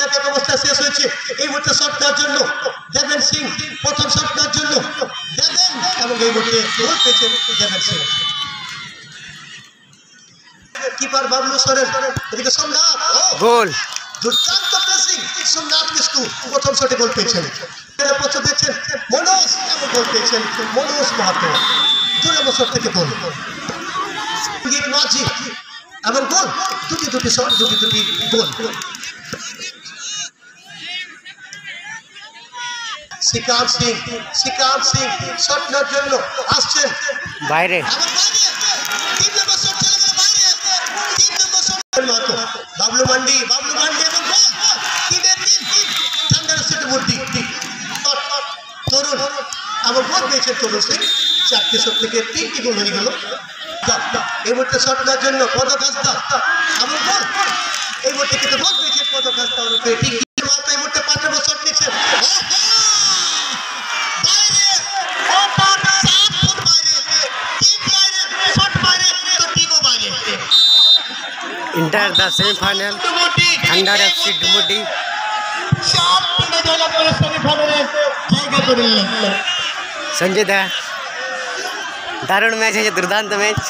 অবস্থা শেষ হয়েছে। এই মুহূর্তে শট নেওয়ার জন্য দেবেন সিং, প্রথম শট নেওয়ার জন্য দেবেন, এবং এই মুহূর্তে গোল পেয়েছেন দেবেন সিং। কিপার বাবলু সরেন, এদিকে সোমনাথ, গোল, দুর্দান্ত প্রেসিং, সোমনাথ কিন্তু প্রথম শটে গোল পেয়েছেন। প্রথম দেখছেন মনোজ, এবং গোল পেয়েছেন মনোজ মাহাতো, 2 নম্বর শট থেকে গোল। মাঝি এবং গোল, দুটি শট, দুটি গোল। শিকার সিং শট নেওয়ার জন্য আসছেন বাইরে, বাবলু মান্ডি এবং তরুণ, এবং গোল পেয়েছেন তরুণ সিং। 4টে শট থেকে 3টি গোল হয়ে গেল। এই মুহূর্তে শট নেওয়ার জন্য পদক হাসদা এবং গোল, এই মুহূর্তে কিন্তু গোল পেয়েছেন পদক হাসদা। এই মুহূর্তে 5 নম্বর শট নিচ্ছেন, enter the semifinal under FC डुमुटी। संजय दा दारुण मैच है, दुर्दांत मैच।